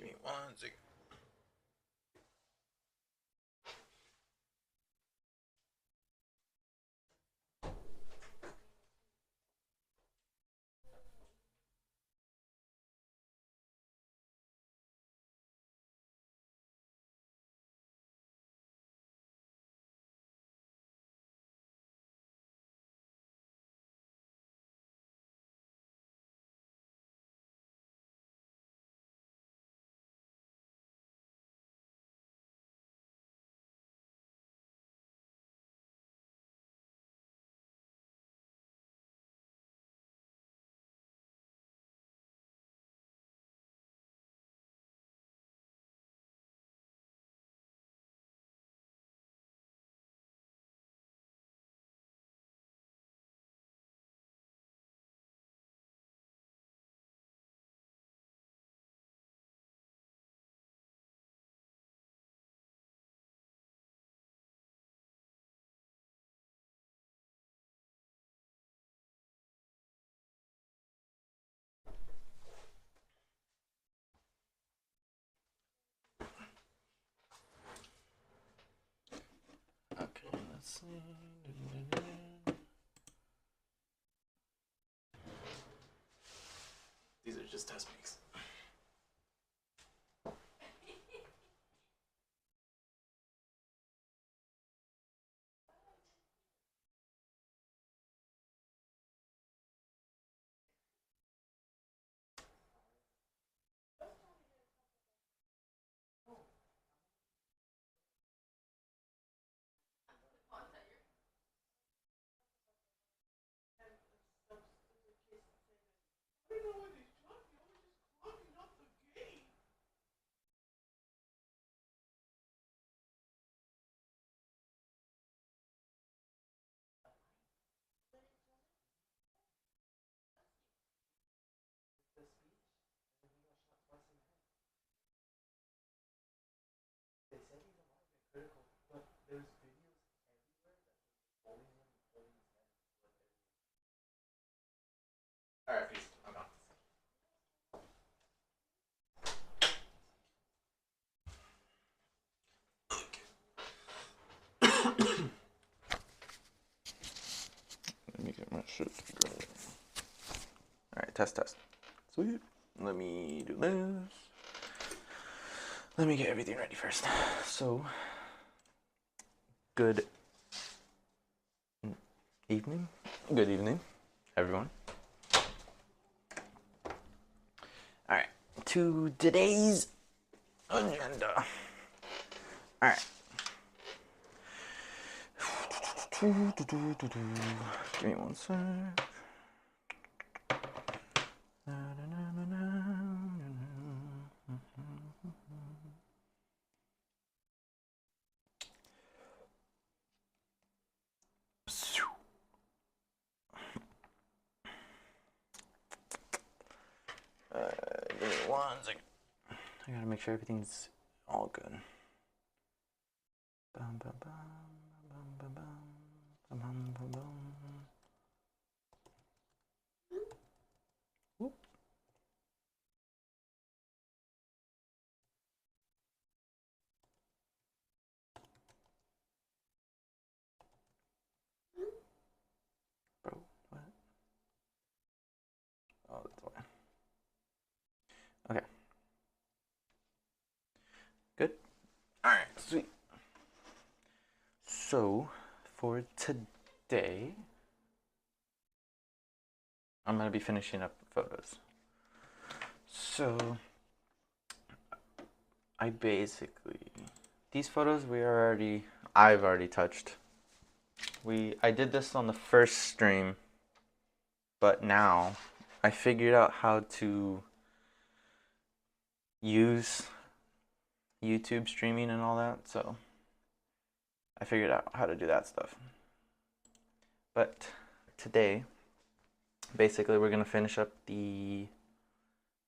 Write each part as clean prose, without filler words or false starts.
Give me 1 second. Okay, let's see. These are just test makes. All right, peace. I'm out. Let me get my shit together. All right, test. Sweet. Let me do this. Let me get everything ready first. So, good evening. Good evening, everyone. All right, to today's agenda. All right. Give me 1 sec. Give me 1 second. I gotta make sure everything's all good. Bum, bum, bum, bum, bum, bum, bum, bum, bum, bum. Whoop. Bro, what? Oh, that's why. Okay. Good. All right, sweet. So, for today, I'm gonna be finishing up photos. So, I basically, these photos I've already touched. I did this on the first stream, but now I figured out how to use YouTube streaming and all that, so I figured out how to do that stuff. But today, basically, we're gonna finish up the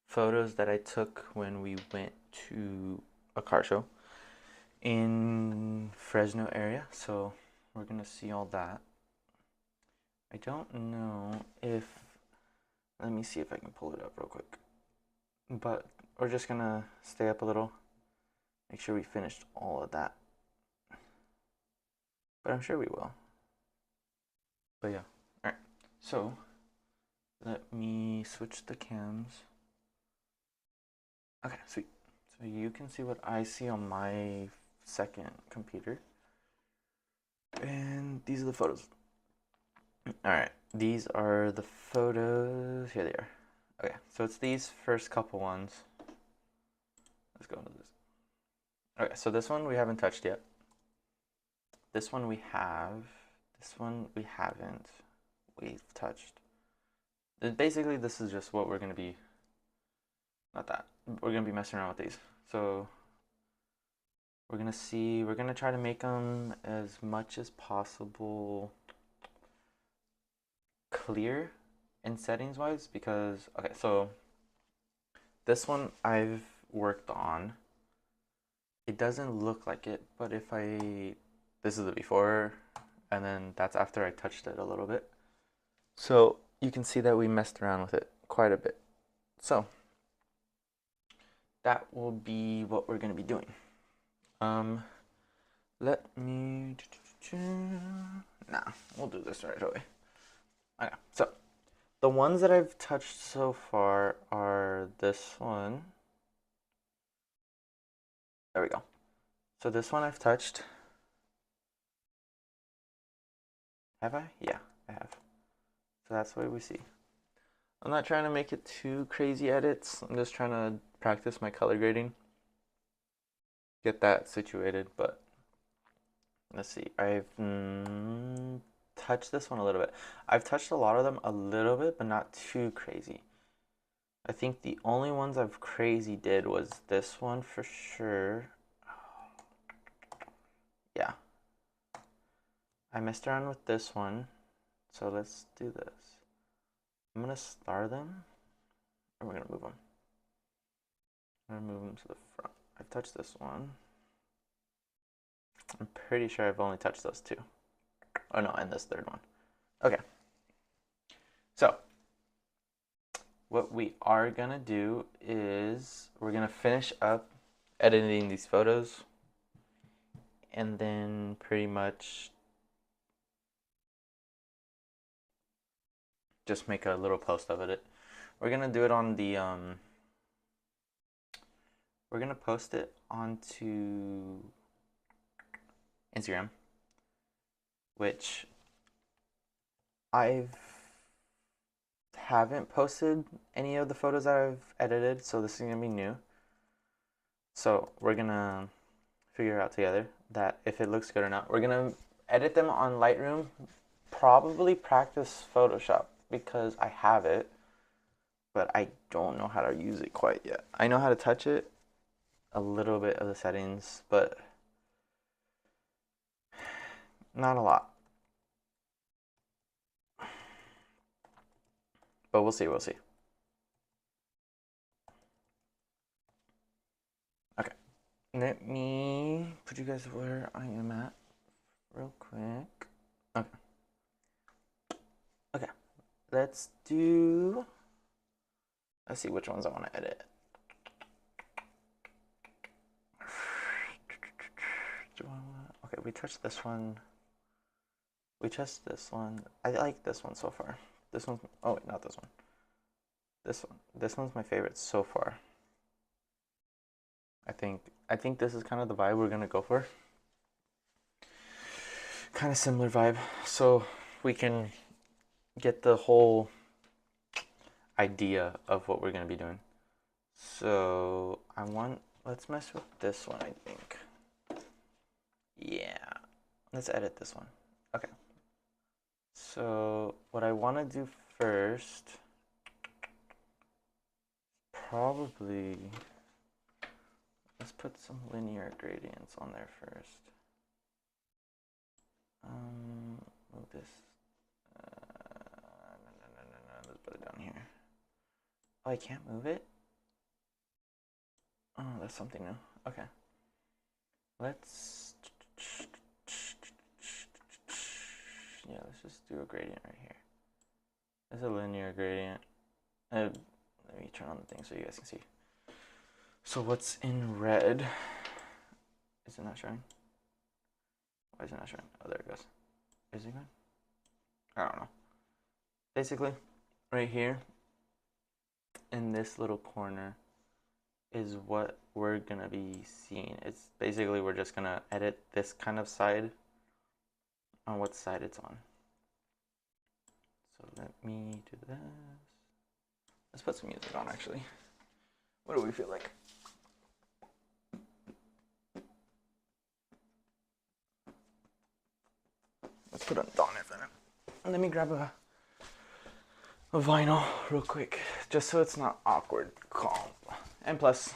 photos that I took when we went to a car show in Fresno area. So we're gonna see all that. I don't know if, let me see if I can pull it up real quick. But we're just gonna stay up a little, make sure we finished all of that. But I'm sure we will. But yeah, all right. So let me switch the cams. Okay, sweet. So you can see what I see on my second computer. And these are the photos. Alright, these are the photos. Here they are. Okay, so it's these first couple ones. Let's go into this. Okay, so this one we haven't touched yet. This one we have. This one we haven't. We've touched. Basically, this is just what we're going to be. Not that. We're going to be messing around with these. So we're going to see. We're going to try to make them as much as possible clear in settings wise, because okay, so this one I've worked on, it doesn't look like it, but if I, this is the before and then that's after I touched it a little bit, so you can see that we messed around with it quite a bit. So that will be what we're going to be doing. Let me, we'll do this right away. Okay, so the ones that I've touched so far are this one. There we go. So this one I've touched. Have I? Yeah, I have. So that's what we see. I'm not trying to make it too crazy edits. I'm just trying to practice my color grading. Get that situated, but let's see. I've touched this one a little bit. I've touched a lot of them a little bit, but not too crazy. I think the only ones I've crazy did was this one for sure. Yeah. I messed around with this one. So let's do this. I'm going to star them. Or we're going to move them. I'm going to move them to the front. I've touched this one. I'm pretty sure I've only touched those two. Oh no, and this third one. Okay. So what we are going to do is we're going to finish up editing these photos. And then pretty much just make a little post of it. We're gonna do it on the we're gonna post it onto Instagram, which I haven't posted any of the photos that I've edited, so this is gonna be new. So we're gonna figure out together that if it looks good or not. We're gonna edit them on Lightroom, probably practice Photoshop because I have it, but I don't know how to use it quite yet. I know how to touch it, a little bit of the settings, but not a lot. But we'll see, we'll see. Okay, let me put you guys where I am at real quick. Okay. Okay, let's see which ones I want to edit. Okay, we touched this one. We touched this one. I like this one so far. This one's, oh wait, not this one. This one. This one's my favorite so far. I think this is kind of the vibe we're gonna go for. Kind of similar vibe, so we can get the whole idea of what we're gonna be doing. So let's mess with this one, I think. Yeah, let's edit this one. Okay. So what I want to do first, probably, let's put some linear gradients on there first. Move this. No, let's put it down here. Oh, I can't move it? Oh, that's something new. Okay. Let's just do a gradient right here. It's a linear gradient. Let me turn on the thing so you guys can see. So what's in red? Is it not showing? Why is it not showing? Oh, there it goes. Is it good? I don't know. Basically, right here in this little corner is what we're gonna be seeing. It's basically we're just gonna edit this kind of side on what side it's on. So let me do this. Let's put some music on actually. What do we feel like? Let's put on Dawn Infinite. Let me grab a vinyl real quick, just so it's not awkward, calm. And plus,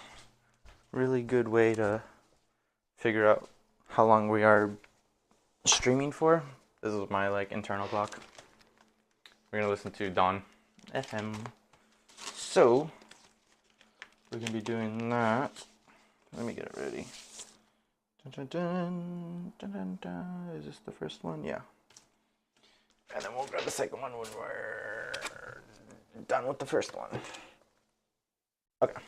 really good way to figure out how long we are streaming for. This is my like internal clock. We're gonna listen to Dawn FM. So we're gonna be doing that. Let me get it ready. Dun, dun, dun, dun, dun. Is this the first one? Yeah. And then we'll grab the second one when we're done with the first one. Okay.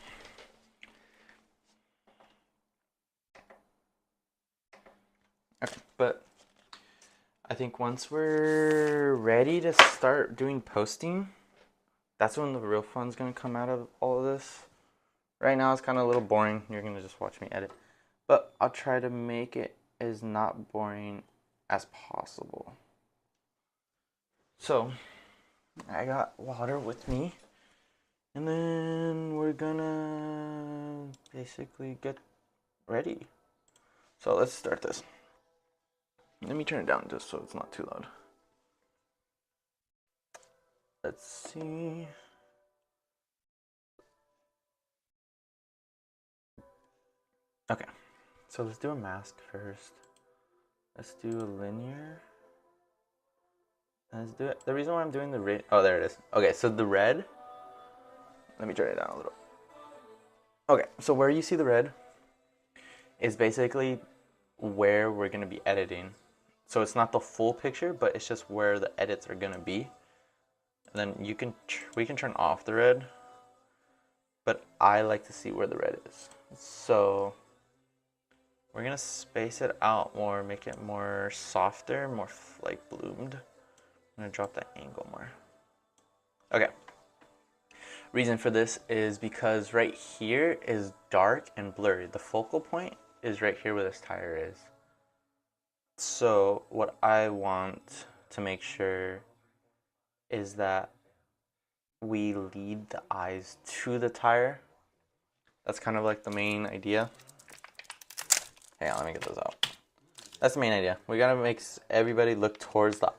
Okay, but I think once we're ready to start doing posting, that's when the real fun's gonna come out of all of this. Right now it's kind of a little boring. You're gonna just watch me edit. But I'll try to make it as not boring as possible. So, I got water with me. And then we're gonna basically get ready. So let's start this. Let me turn it down just so it's not too loud. Let's see. Okay, so let's do a mask first. Let's do a linear. Let's do it. The reason why I'm doing the red. Oh, there it is. Okay, so the red. Let me turn it down a little. Okay, so where you see the red is basically where we're going to be editing. So it's not the full picture, but it's just where the edits are going to be. And then we can turn off the red, but I like to see where the red is. So we're going to space it out more, make it more softer, more like bloomed. I'm going to drop that angle more. Okay. Reason for this is because right here is dark and blurry. The focal point is right here where this tire is. So what I want to make sure is that we lead the eyes to the tire. That's kind of like the main idea. Hang on, let me get those out. That's the main idea. We gotta make everybody look towards the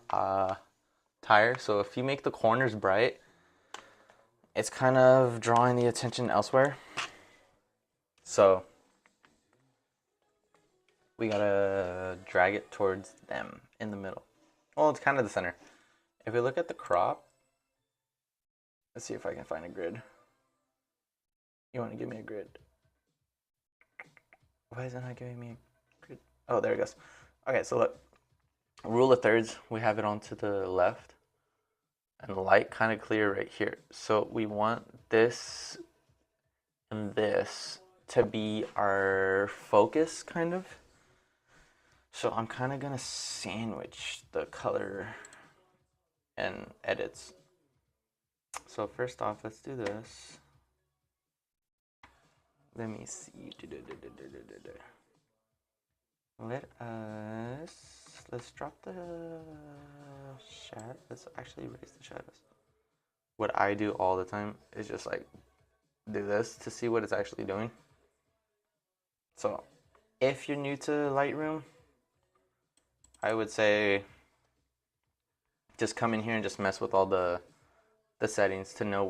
tire. So if you make the corners bright, it's kind of drawing the attention elsewhere. So we gotta drag it towards them in the middle. Well, it's kind of the center. If we look at the crop, let's see if I can find a grid. You want to give me a grid? Why is it not giving me a grid? Oh, there it goes. Okay, so look. Rule of thirds, we have it on to the left. And the light kind of clear right here. So we want this and this to be our focus, kind of. So I'm kind of going to sandwich the color and edits. So first off, let's do this. Let me see. Let's drop the shadow. Let's actually raise the shadows. What I do all the time is just like do this to see what it's actually doing. So if you're new to Lightroom, I would say just come in here and just mess with all the settings to know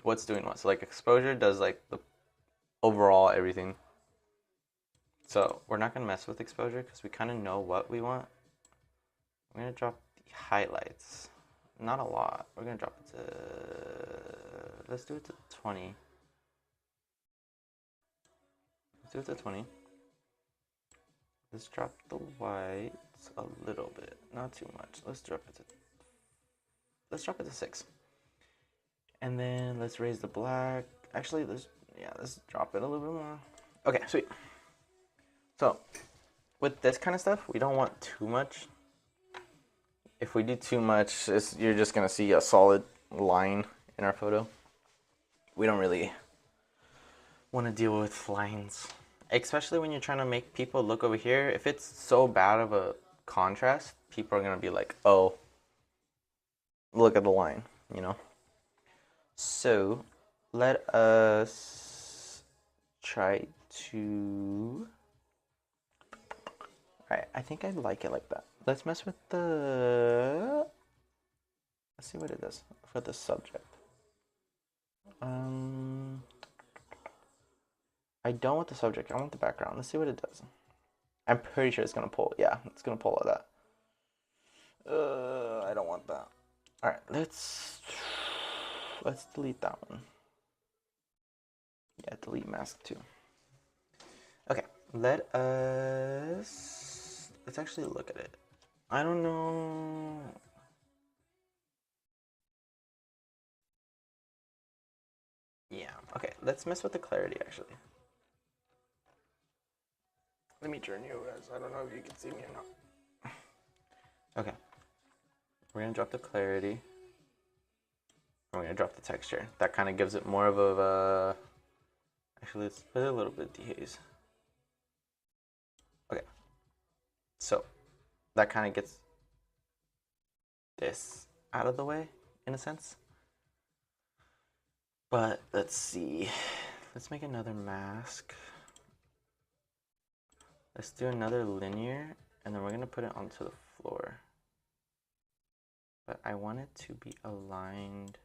what's doing what. So like exposure does like the overall everything. So we're not going to mess with exposure because we kind of know what we want. I'm going to drop the highlights. Not a lot. We're going to drop it to... Let's do it to 20. Let's do it to 20. Let's drop the whites a little bit. Not too much. Let's drop it to 6. And then let's raise the black. Actually, Yeah, let's drop it a little bit more. Okay, sweet. So with this kind of stuff, we don't want too much. If we do too much, you're just gonna see a solid line in our photo. We don't really want to deal with lines, especially when you're trying to make people look over here. If it's so bad of a contrast, people are gonna be like, oh, look at the line, you know? So let us try to... Alright, I think I like it like that. Let's mess with the... Let's see what it does for the subject. I don't want the subject, I want the background. Let's see what it does. I'm pretty sure it's gonna pull. Yeah, it's gonna pull all that. I don't want that. Alright, let's delete that one. Yeah, delete mask too. Okay, let's actually look at it. I don't know. Yeah, okay, let's mess with the clarity actually. Let me turn you as I don't know if you can see me or not. Okay. We're gonna drop the clarity. We're gonna drop the texture. That kind of gives it more of a... Actually, let's put a little bit of dehaze. Okay. So, that kind of gets this out of the way, in a sense. But, let's see. Let's make another mask. Let's do another linear, and then we're gonna put it onto the floor. But I want it to be aligned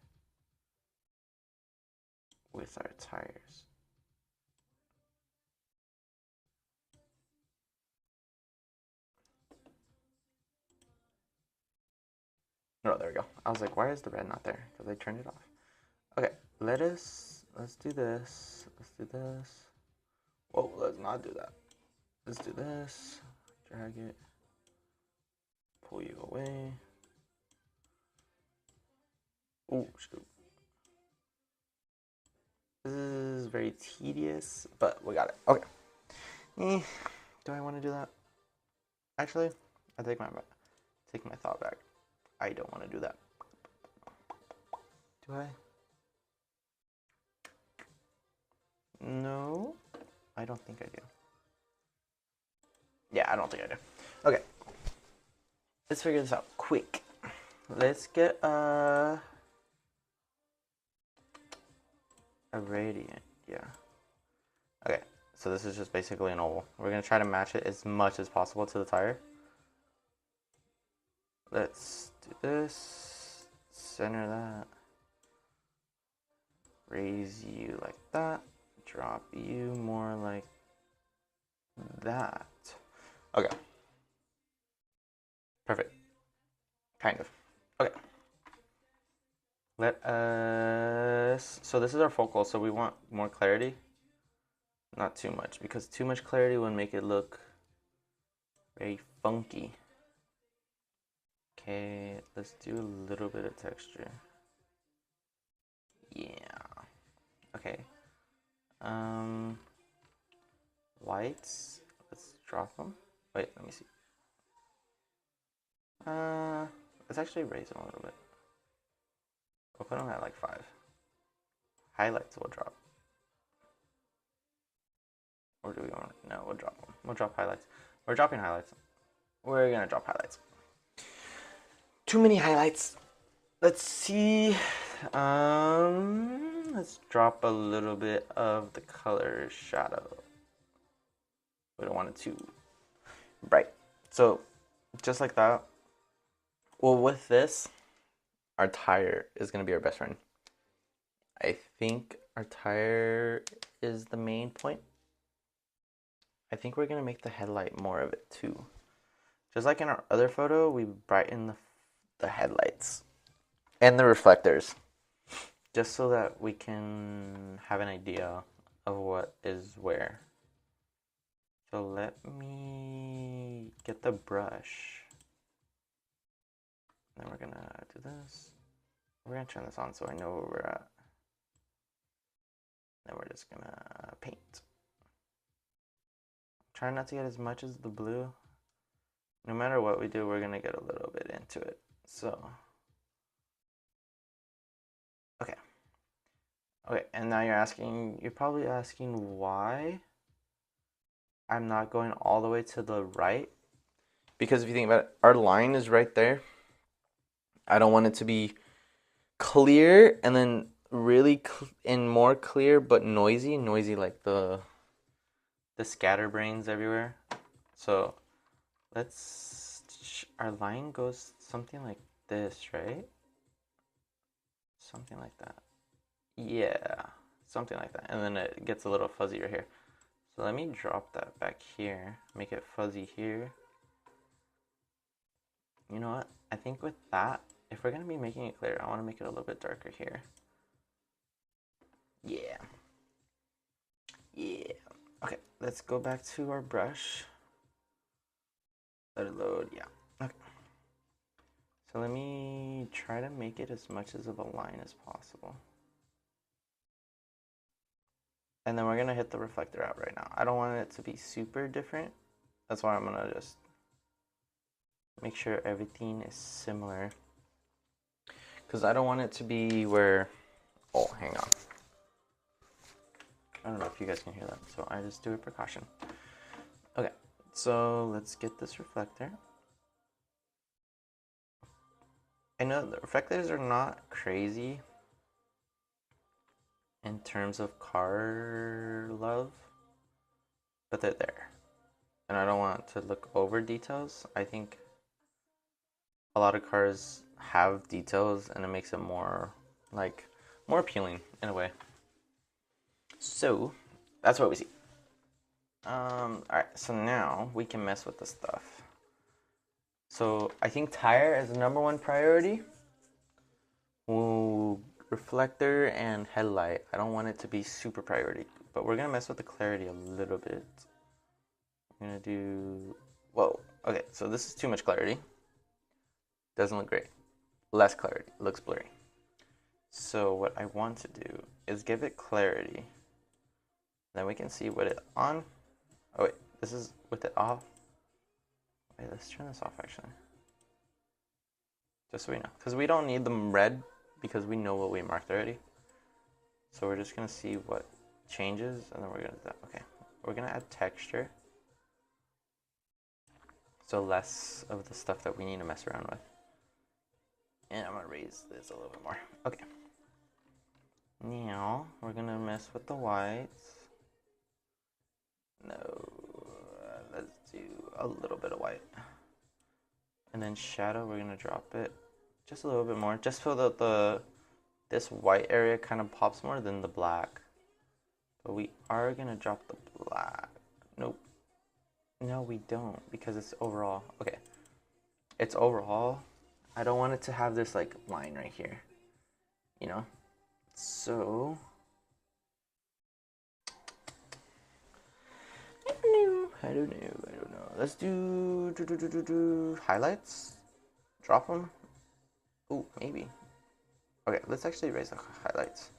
with our tires. Oh, there we go. I was like, why is the red not there? Because I turned it off. Okay, let's do this. Let's do this. Whoa, let's not do that. Let's do this. Drag it. Pull you away. Oh, shoot. This is very tedious, but we got it. Okay. Do I want to do that? Actually, I take my thought back. I don't want to do that. Do I? No, I don't think I do. Yeah, I don't think I do. Okay. Let's figure this out quick. Let's get a radiant. Yeah. Okay. So this is just basically an oval. We're gonna try to match it as much as possible to the tire. Let's do this. Center that. Raise you like that. Drop you more like that. Okay. Perfect. Kind of. Okay. Let us... So this is our focal, so we want more clarity. Not too much, because too much clarity would make it look very funky. Okay, let's do a little bit of texture. Yeah. Okay. Lights. Let's drop them. Wait, let me see. Let's actually raise them a little bit. We'll put them at like 5. Highlights will drop. Or do we want? No, we'll drop them. We'll drop highlights. We're dropping highlights. We're gonna drop highlights. Too many highlights. Let's see. Let's drop a little bit of the color shadow. We don't want it too bright. So, just like that. Well, with this, our tire is gonna be our best friend. I think our tire is the main point. I think we're gonna make the headlight more of it too. Just like in our other photo, we brighten the headlights and the reflectors, just so that we can have an idea of what is where. So let me get the brush. Then we're gonna do this. We're gonna turn this on so I know where we're at. Then we're just gonna paint. Try not to get as much as the blue. No matter what we do, we're gonna get a little bit into it. So, okay. Okay, and now you're probably asking why I'm not going all the way to the right. Because if you think about it, our line is right there. I don't want it to be clear and then really and more clear but noisy like the scatterbrains everywhere. So our line goes something like this, right? Something like that. Yeah, something like that. And then it gets a little fuzzier here. So let me drop that back here, make it fuzzy here. You know what? I think with that, if we're gonna be making it clear, I want to make it a little bit darker here. Yeah. Yeah. Okay, let's go back to our brush. Let it load. Yeah. Okay. So let me try to make it as much as of a line as possible. And then we're gonna hit the reflector out right now. I don't want it to be super different. That's why I'm gonna just make sure everything is similar. Because I don't want it to be where, oh, hang on. I don't know if you guys can hear that, so I just do a precaution. Okay, so let's get this reflector. I know the reflectors are not crazy in terms of car love, but they're there. And I don't want to look over details. I think a lot of cars have details and it makes it more appealing in a way. So that's what we see. Alright, so now we can mess with the stuff. So I think tire is the number 1 priority. Ooh, reflector and headlight. I don't want it to be super priority, but we're gonna mess with the clarity a little bit. I'm gonna do, whoa, okay, so this is too much clarity. Doesn't look great. Less clarity, looks blurry. So what I want to do is give it clarity. Then we can see what it on. Oh wait, this is with it off. Wait, let's turn this off actually. Just so we know. Because we don't need them red because we know what we marked already. So we're just gonna see what changes and then we're gonna do that. Okay. We're gonna add texture. So less of the stuff that we need to mess around with. And I'm gonna raise this a little bit more. Okay. Now we're gonna mess with the whites. No, let's do a little bit of white. And then shadow, we're gonna drop it just a little bit more, just so that this white area kind of pops more than the black. But we are gonna drop the black. Nope. No, we don't, because it's overall. Okay. It's overall. I don't want it to have this like line right here. You know? So I don't know. Let's do highlights. Drop them. Ooh, maybe. Okay, let's actually raise the highlights.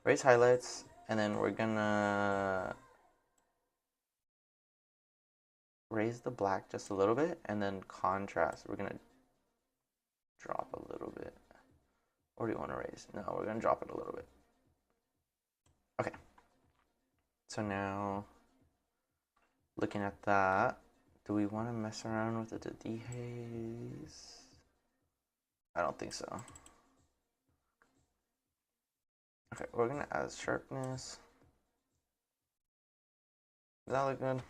Raise highlights, and then we're gonna raise the black just a little bit, and then contrast. We're gonna drop a little bit. Or do you want to raise? No, we're gonna drop it a little bit. Okay. So now, looking at that, do we want to mess around with the dehaze? I don't think so. Okay, we're gonna add sharpness. Does that look good?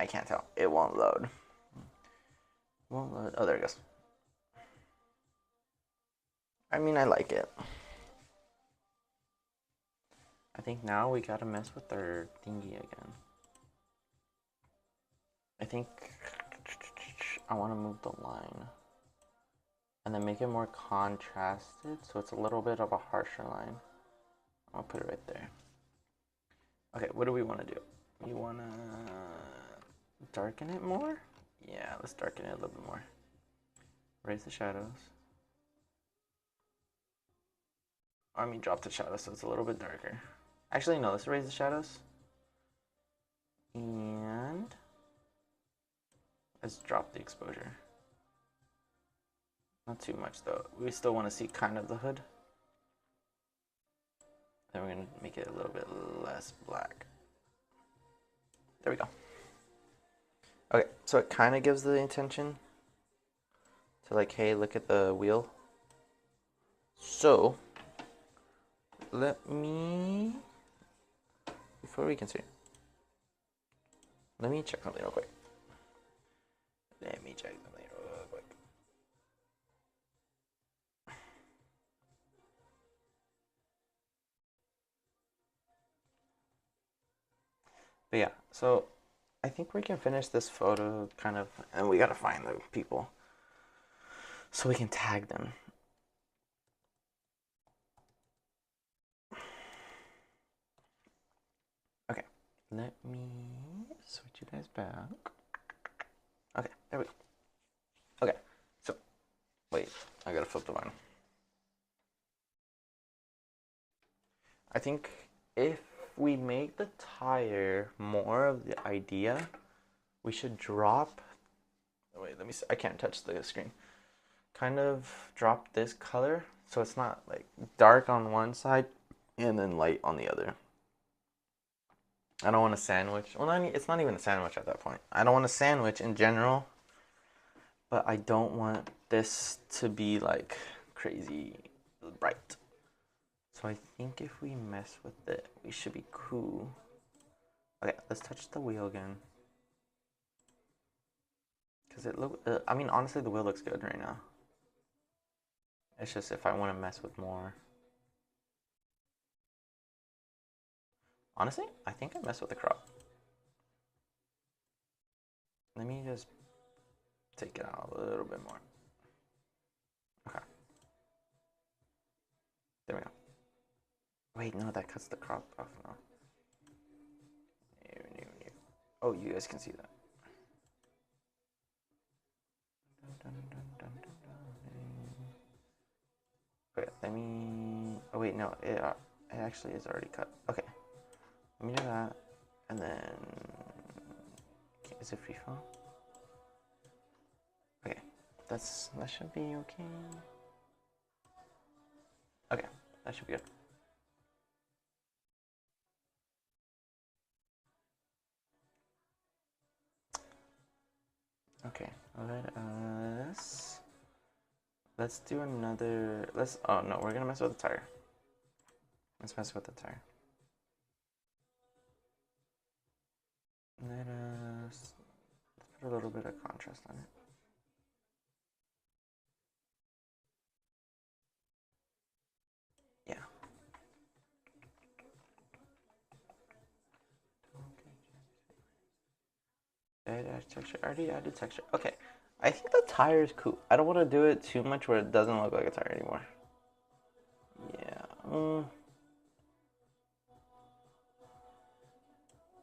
I can't tell. It won't load. Won't load. Oh, there it goes. I mean, I like it. I think now we gotta mess with our thingy again. I think I want to move the line and then make it more contrasted so it's a little bit of a harsher line. I'll put it right there. Okay, what do we want to do? We want to darken it more? Yeah, let's darken it a little bit more. Raise the shadows. I mean, drop the shadows so it's a little bit darker. Actually, no, let's raise the shadows. And let's drop the exposure. Not too much though. We still want to see kind of the hood. Then we're going to make it a little bit less black. There we go. Okay, so it kind of gives the intention to like, hey, look at the wheel. So, let me, before we continue, let me check something real quick. But yeah, so I think we can finish this photo kind of, and we gotta find the people so we can tag them. Okay, let me switch you guys back. Okay, there we go. Okay, so wait, I gotta flip the line. I think if we make the tire more of the idea, we should drop, wait, let me see, I can't touch the screen. Kind of drop this color so it's not like dark on one side and then light on the other. I don't want a sandwich. Well, it's not even a sandwich at that point. I don't want a sandwich in general, but I don't want this to be like crazy bright. So I think if we mess with it, we should be cool. Okay, let's touch the wheel again. Cause it look, I mean, honestly, the wheel looks good right now. It's just if I want to mess with more. Honestly, I think I messed with the crop. Let me just take it out a little bit more. Okay. There we go. Wait, no, that cuts the crop off now. Oh, you guys can see that. Okay, let me. Oh wait, no, it actually is already cut. Okay, let me do that, and then is it freeform? Okay, that should be okay. Okay, that should be good. Okay, let's do another. Oh no, we're gonna mess with the tire. Let's mess with the tire. Let's put a little bit of contrast on it. Yeah. Add texture. I already added texture. Okay. I think the tire is cool. I don't want to do it too much where it doesn't look like a tire anymore. Yeah.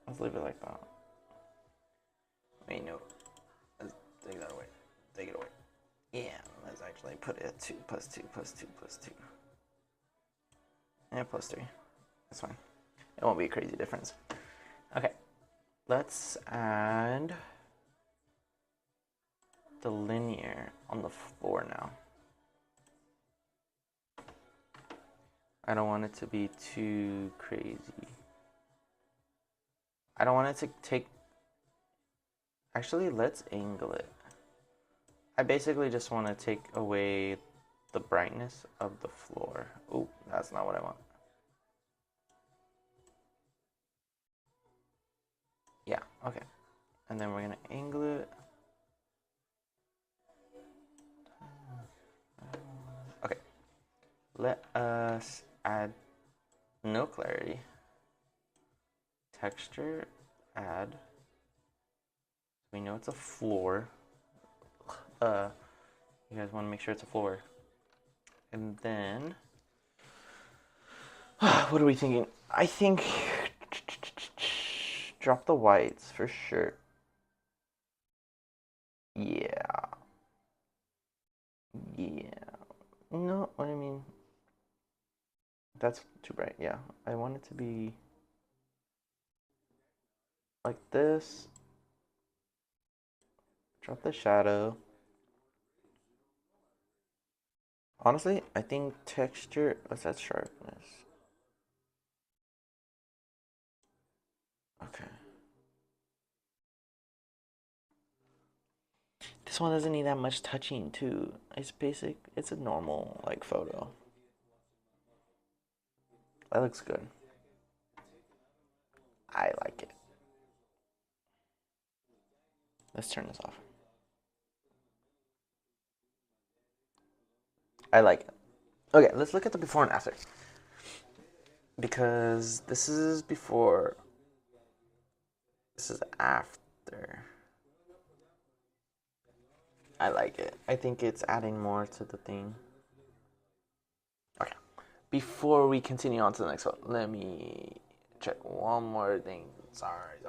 Let's leave it like that. Wait, no. Let's take that away. Take it away. Yeah, let's actually put it at 2 plus 2 plus 2 plus 2. And plus 3. That's fine. It won't be a crazy difference. Okay. Let's add the linear on the floor now. I don't want it to be too crazy. I don't want it to take... Actually, let's angle it. I basically just want to take away the brightness of the floor. Oh, that's not what I want. Yeah, okay. And then we're going to angle it. Okay. Let us add no clarity. Texture, add. We know it's a floor. You guys want to make sure it's a floor. And then, what are we thinking? I think Drop the whites for sure. Yeah. Yeah. No, what I mean, that's too bright. Yeah. I want it to be like this. Drop the shadow. Honestly, I think texture, what's that sharpness? Okay. This one doesn't need that much touching too. It's basic, it's a normal like photo. That looks good. I like it. Let's turn this off. I like it. Okay, let's look at the before and after. Because this is before, this is after. I like it. I think it's adding more to the thing. Okay. Before we continue on to the next one, let me check one more thing. Sorry.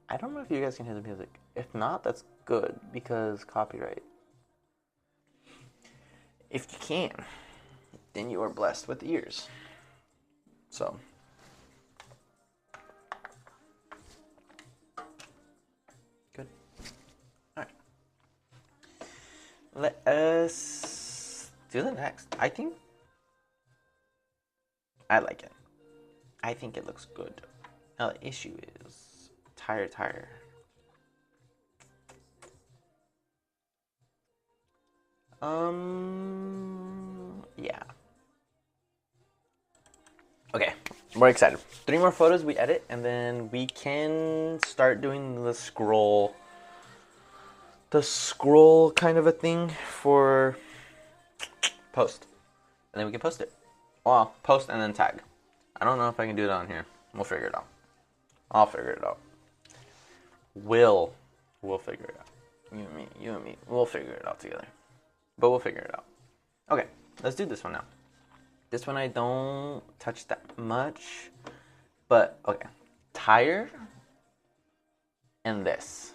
I don't know if you guys can hear the music. If not, that's good because copyright. If you can, then you are blessed with ears. So, good. All right. Let us do the next. I think I like it. I think it looks good. Now the issue is tire. Yeah. Okay, we're excited. 3 more photos we edit, and then we can start doing the scroll kind of a thing for post, and then we can post it. Well, post and then tag. I don't know if I can do that on here. We'll figure it out. I'll figure it out. We'll figure it out. You and me. We'll figure it out together. But we'll figure it out. Okay, let's do this one now. This one I don't touch that much. But, okay. Tire and this.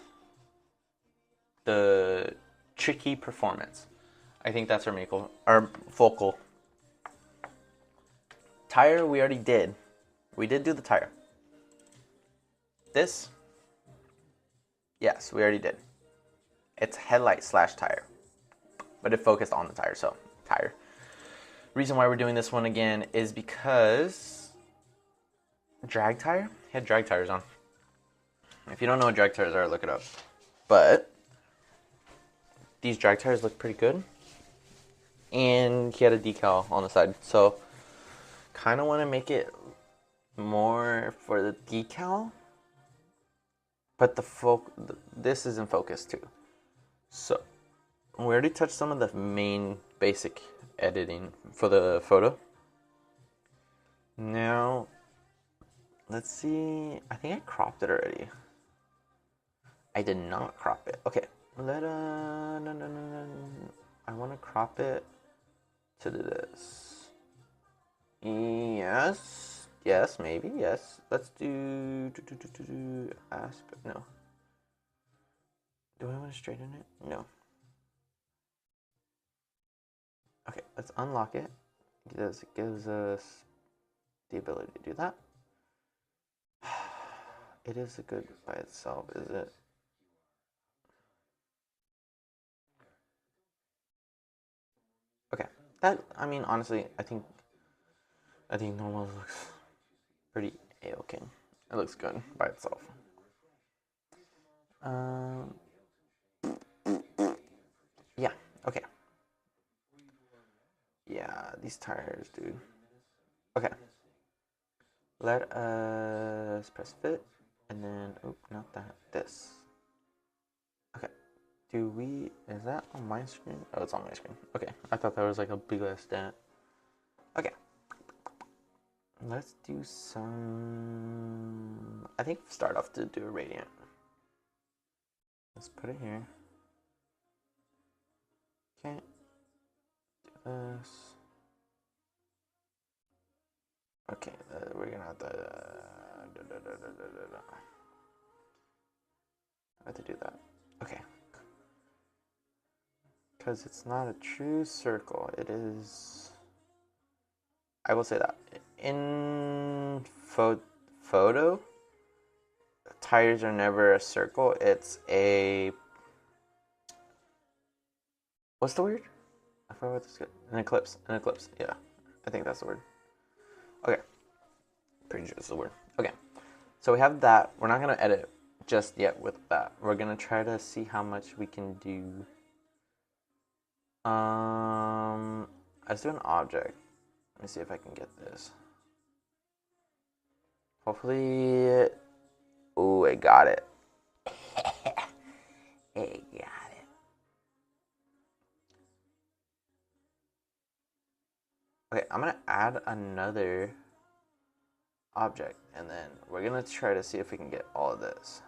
The tricky performance. I think that's our focal. Tire we already did. We did do the tire. This, yes, we already did. It's headlight / tire. But it focused on the tire, so tire. Reason why we're doing this one again is because drag tire? He had drag tires on. If you don't know what drag tires are, look it up. But these drag tires look pretty good. And he had a decal on the side. So kind of want to make it more for the decal. But this is in focus too. So we already touched some of the main basic editing for the photo. Now, let's see. I think I cropped it already. I did not crop it. Okay, no. I want to crop it to this. Yes, maybe, yes. Let's do aspect. No. Do I want to straighten it? No. Okay, let's unlock it. It gives us the ability to do that. It is good by itself, is it? Okay, I mean, honestly, I think normal looks pretty a-okay. It looks good by itself. Okay. Yeah, these tires, dude. Okay. Let us press fit, and then, oh, not that, this. Okay. Is that on my screen? Oh, it's on my screen. Okay. I thought that was like a big ass dent. Okay. Let's do some, I think start off to do a radiant. Let's put it here. Okay. Do this. Okay, we're gonna have to do that. Okay. Because it's not a true circle. It is, I will say that. In photo, tires are never a circle. It's a, what's the word? I forgot what this is. An ellipse. An ellipse. Yeah, I think that's the word. Okay, pretty sure it's the word. Okay, so we have that. We're not gonna edit just yet with that. We're gonna try to see how much we can do. Let's do an object. Let me see if I can get this. Hopefully, oh, I got it. I got it. Okay, I'm gonna add another object, and then we're gonna try to see if we can get all of this.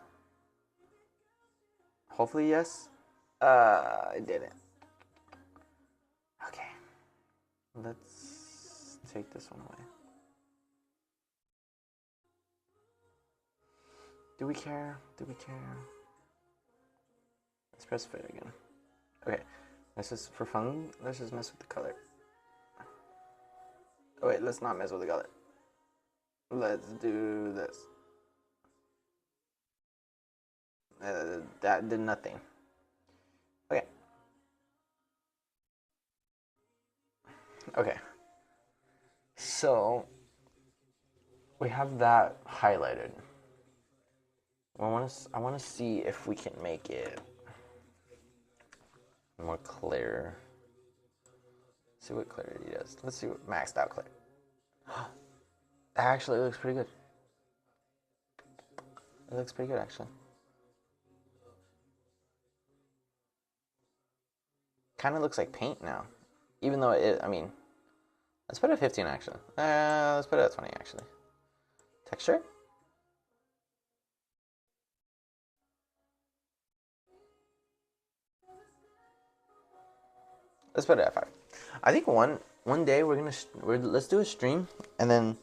Hopefully, yes. I didn't. Okay, let's take this one away. Do we care? Do we care? Let's press fit again. Okay, this is for fun. Let's just mess with the color. Oh wait, let's not mess with the color. Let's do this. That did nothing. Okay. Okay. So we have that highlighted. I want to see if we can make it more clear. See what clarity does. Let's see what maxed out clarity. That actually looks pretty good. It looks pretty good actually. Kind of looks like paint now, even though it. I mean, let's put it at 15 actually. Let's put it at 20 actually. Texture. Let's put it at 5. I think one day let's do a stream, and then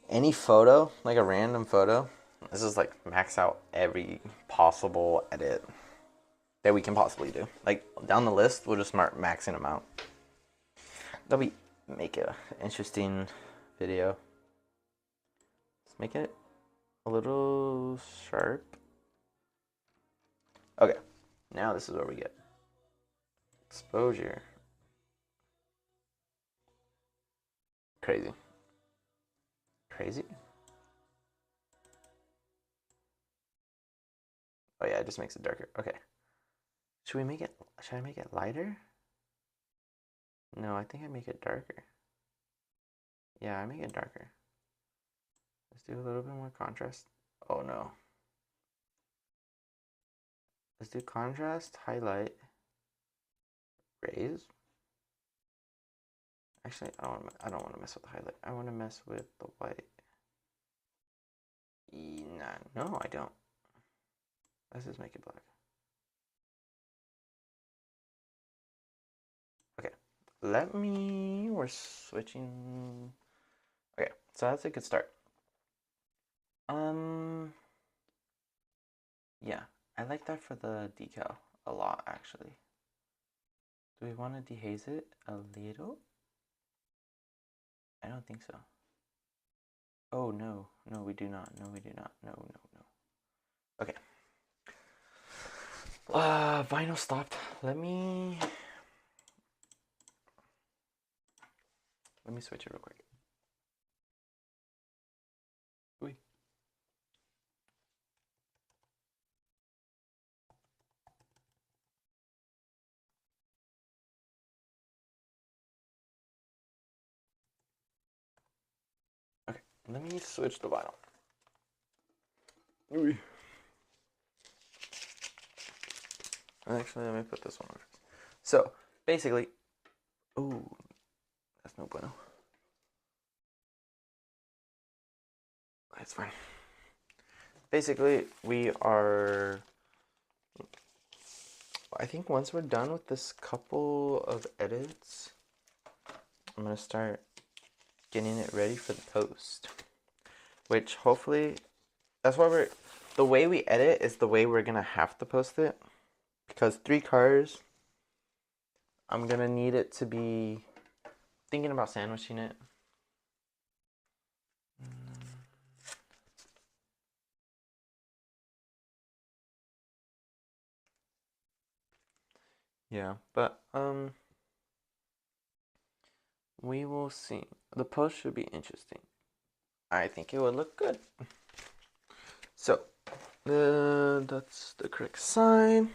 any photo, like a random photo, this is like max out every possible edit that we can possibly do. Like down the list, we'll just start maxing them out. That'll make a interesting video. Let's make it a little sharp. Okay, now this is where we get exposure. Crazy. Crazy? Oh yeah, it just makes it darker. Okay. Should I make it lighter? No, I think I make it darker. Yeah, I make it darker. Let's do a little bit more contrast. Oh no. Let's do contrast, highlight, raise. Actually, I don't want to mess with the highlight. I want to mess with the white. Nah, no, I don't. Let's just make it black. Okay, we're switching. Okay, so that's a good start. Yeah, I like that for the decal a lot, actually. Do we want to dehaze it a little? I don't think so. Oh, no. No, we do not. No, we do not. No, no, no. Okay. Vinyl stopped. Let me switch it real quick. Wait. Let me switch the vinyl. Ooh. Actually, let me put this one on first. So, basically, ooh, that's no bueno. That's fine. Basically, we are, I think once we're done with this couple of edits, I'm going to start getting it ready for the post. Which hopefully, that's why the way we edit is the way we're going to have to post it. Because 3 cars, I'm going to need it to be, thinking about sandwiching it. Yeah, but we will see. The post should be interesting. I think it would look good. So, that's the correct sign.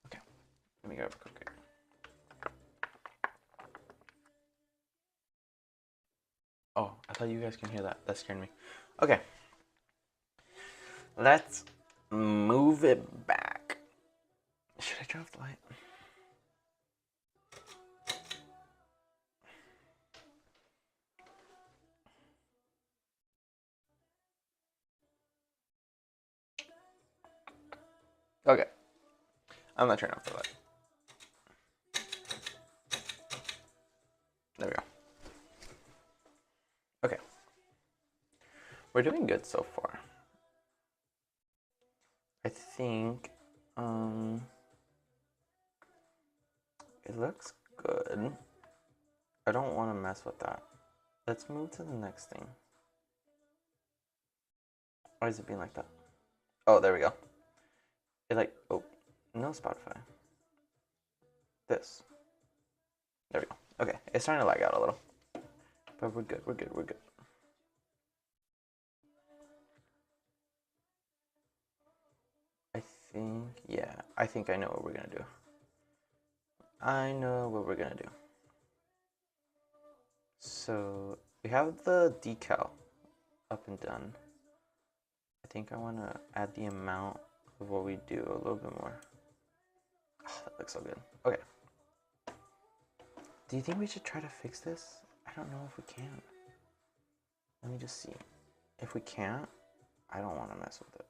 Okay, let me grab a cookie. Oh, I thought you guys can hear that. That scared me. Okay. Let's move it back. Should I turn off the light? Okay. I'm not turning off the light. There we go. Okay. We're doing good so far. I think it looks good. I don't want to mess with that. Let's move to the next thing. Why is it being like that? Oh, there we go. It like, oh, no Spotify. This. There we go. Okay, it's starting to lag out a little. But we're good, we're good, we're good. I think, yeah, I think I know what we're gonna do. I know what we're gonna do. So, we have the decal up and done. I think I wanna add the amount of what we do a little bit more. Oh, that looks so good. Okay. Do you think we should try to fix this? I don't know if we can. Let me just see. If we can't, I don't want to mess with it.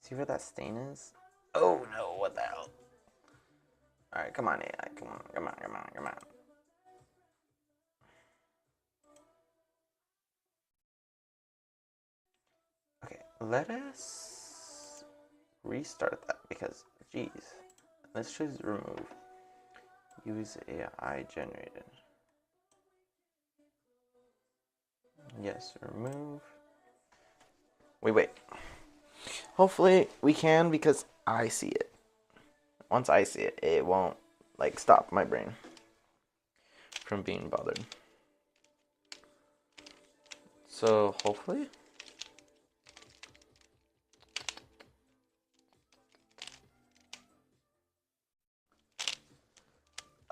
See where that stain is? Oh no, what the hell? Alright, come on, AI. Come on, come on, come on, come on. Okay, let us restart that because, geez. Let's just remove. Use AI generated. Yes, remove. Wait. Hopefully we can because I see it. Once I see it, it won't like stop my brain from being bothered. So hopefully.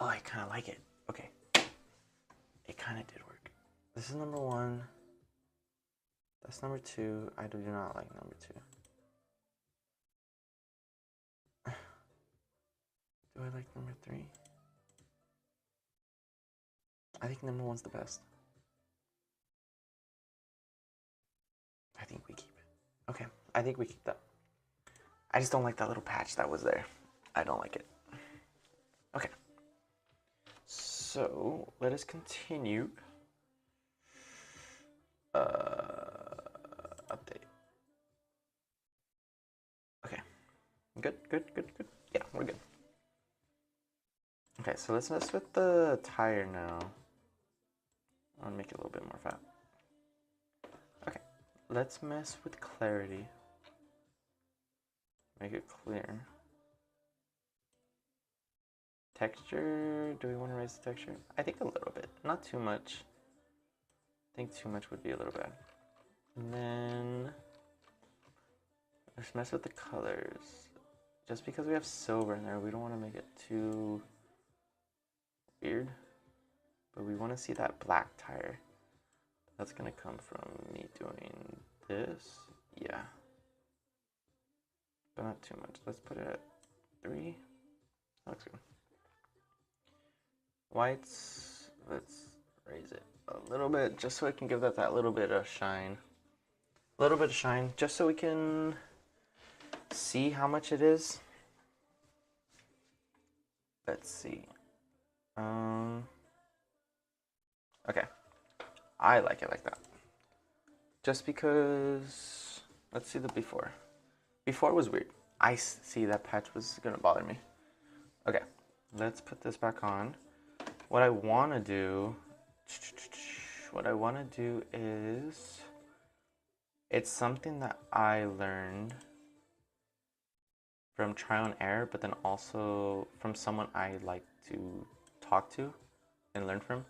Oh, I kind of like it. Okay. It kind of did work. This is number 1. That's number 2. I do not like number 2. Do I like number 3? I think number 1's the best. I think we keep it. Okay, I think we keep that. I just don't like that little patch that was there. I don't like it. Okay. So, let us continue. Update. Okay. Good. Yeah, we're good. Okay, so let's mess with the tire now. I'll make it a little bit more fat. Okay, let's mess with clarity. Make it clear. texture. Do we want to raise the texture? I think a little bit, not too much. I think too much would be a little bad. And then let's mess with the colors. Just because we have silver in there, we don't want to make it too weird. But we want to see that black tire. That's going to come from me doing this. Yeah. But not too much. Let's put it at 3. That looks good. Whites, let's raise it a little bit just so I can give that little bit of shine. A little bit of shine just so we can see how much it is. Let's see. Okay. I like it like that. Just because, let's see the before. Before was weird. I see that patch was gonna bother me. Okay, let's put this back on. What I wanna do is, it's something that I learned from trial and error, but then also from someone I like to talk to and learn from.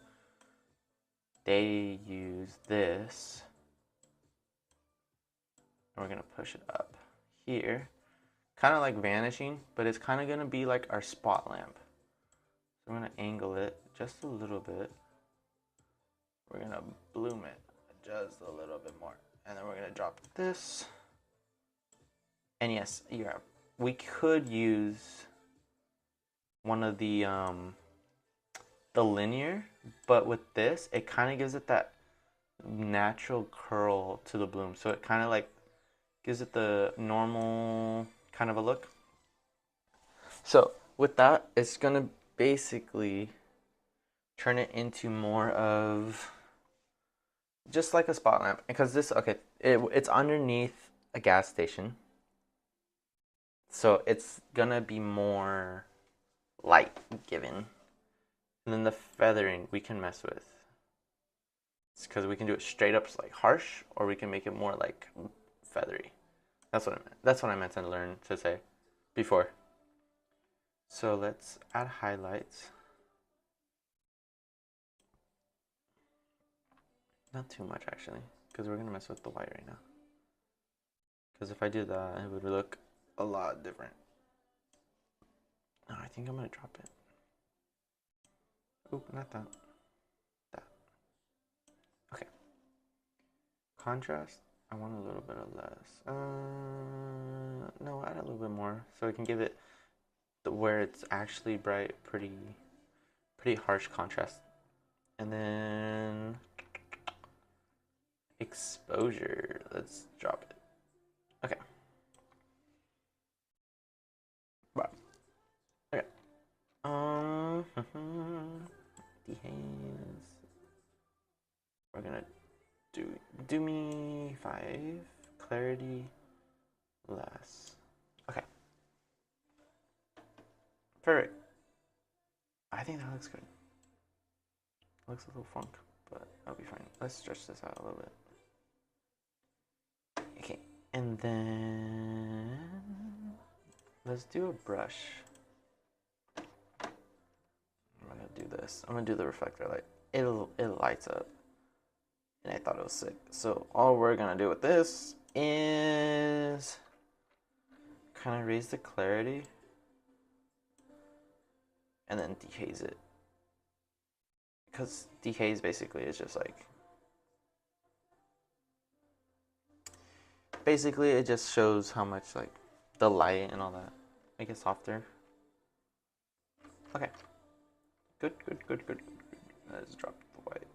They use this, and we're gonna push it up here, kind of like vanishing, but it's kind of gonna be like our spot lamp. So I'm gonna angle it just a little bit. We're gonna bloom it just a little bit more, and then we're gonna drop this. And yes, yeah, we could use one of the linear, but with this, it kind of gives it that natural curl to the bloom. So it kind of like gives it the normal kind of a look. So with that, it's gonna basically turn it into more of just like a spot lamp, because this, okay, it's underneath a gas station, so it's gonna be more light given. And then the feathering we can mess with. It's because we can do it straight up like harsh, or we can make it more like feathery. That's what I meant. That's what I meant to learn to say before. So let's add highlights. Not too much actually, because we're gonna mess with the white right now. Because if I do that, it would look a lot different. No, I think I'm gonna drop it. Oop, not that. That. Okay. Contrast, I want a little bit of less. No, add a little bit more so we can give it where it's actually bright, pretty harsh contrast. And then exposure, let's drop it. Okay. Wow. Okay. Dehaze. We're gonna do me 5 clarity less. Okay. Perfect. I think that looks good. Looks a little funk, but that'll be fine. Let's stretch this out a little bit. Okay, and then let's do a brush. I'm gonna do this. I'm gonna do the reflector light. It lights up, and I thought it was sick. So all we're gonna do with this is kind of raise the clarity and then dehaze it. Because dehaze basically is just like, basically it just shows how much like the light and all that. Make it softer. Okay. Good. Let's drop the white.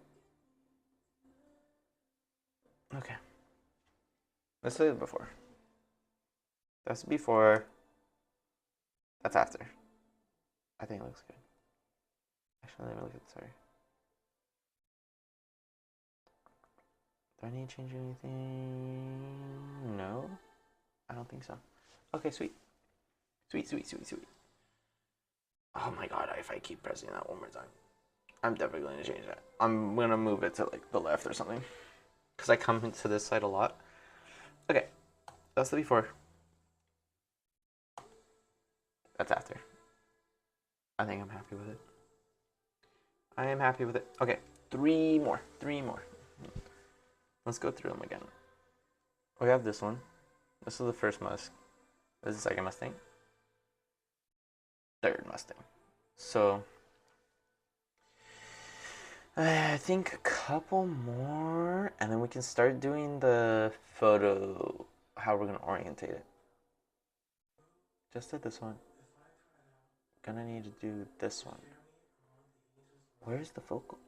Okay. Let's say it before. That's before. That's after. I think it looks good. Actually, let me look at, sorry. Do I need to change anything? No? I don't think so. Okay, sweet. Sweet. Oh my god, if I keep pressing that one more time, I'm definitely going to change that. I'm going to move it to like the left or something, because I come into this side a lot. Okay, that's the before. That's after. I think I'm happy with it. I am happy with it. Okay, three more. Let's go through them again. We have this one. This is the first Musk. This is the second Mustang. Third Mustang. So I think a couple more, and then we can start doing the photo, how we're gonna orientate it. Just did this one. Gonna need to do this one. Where's the focal?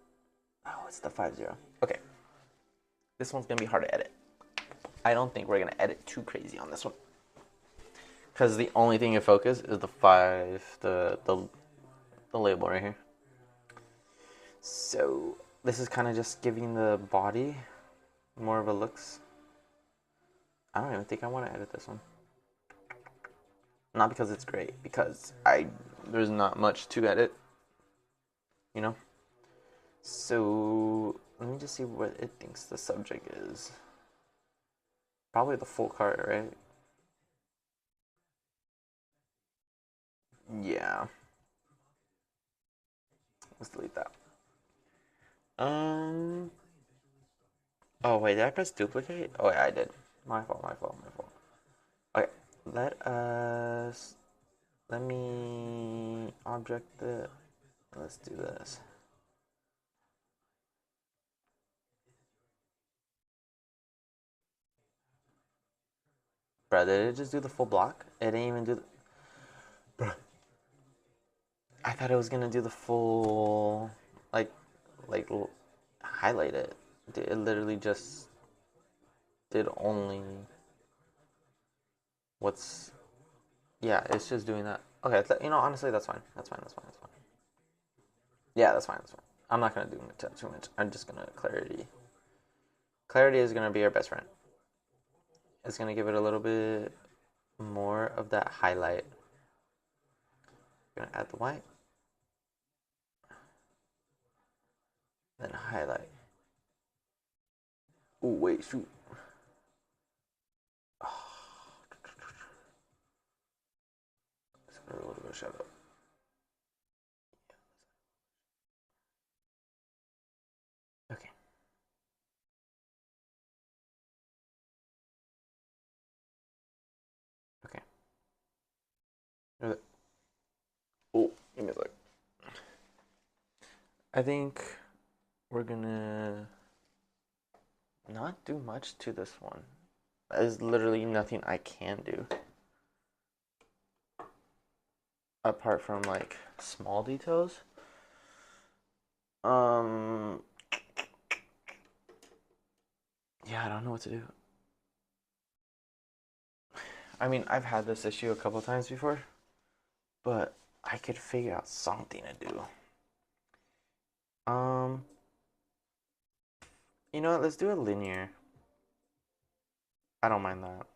Oh, it's the 5-0. Okay. This one's gonna be hard to edit. I don't think we're gonna edit too crazy on this one, because the only thing in focus is the 5, the label right here. So this is kind of just giving the body more of a looks. I don't even think I want to edit this one. Not because it's great, because there's not much to edit, you know? So let me just see what it thinks the subject is. Probably the full cart, right? Yeah. Let's delete that. Oh wait, did I press duplicate? Oh yeah, I did. My fault. Okay, let me object it. Let's do this. Bruh, did it just do the full block? It didn't even do the... Bruh. I thought it was gonna do the full... Like, highlight it. It literally just did only... What's... Yeah, it's just doing that. Okay, you know, honestly, that's fine. That's fine. Yeah, that's fine. I'm not gonna do too much. I'm just gonna clarity. Clarity is gonna be our best friend. It's gonna give it a little bit more of that highlight. Gonna add the white. Then highlight. Oh wait, shoot. It's a little bit of shadow. Okay. Okay. Oh, give me a sec. I think we're gonna not do much to this one. There's literally nothing I can do apart from like small details. Yeah, I don't know what to do. I mean, I've had this issue a couple times before, but I could figure out something to do. You know what? Let's do a linear. I don't mind that.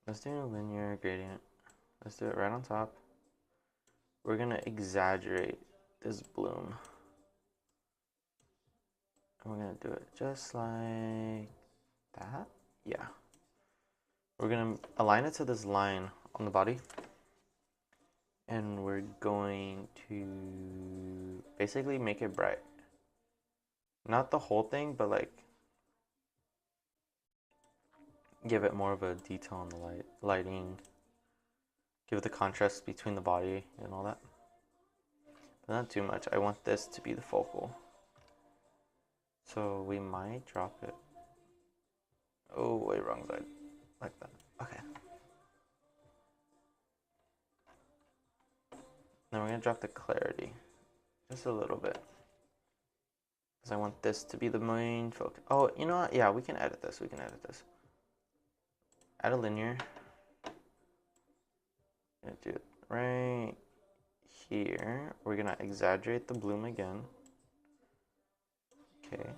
Let's do a linear gradient. Let's do it right on top. We're gonna exaggerate this bloom. And we're gonna do it just like that. Yeah. We're gonna align it to this line on the body. And we're going to basically make it bright. Not the whole thing, but like give it more of a detail on the lighting. Give it the contrast between the body and all that. But not too much. I want this to be the focal. So we might drop it. Oh, wait, wrong side. Like that. Okay. Then we're gonna drop the clarity. Just a little bit. Because I want this to be the main focus. Oh, you know what? Yeah, we can edit this. Add a linear. Gonna do it right here. We're gonna exaggerate the bloom again. Okay.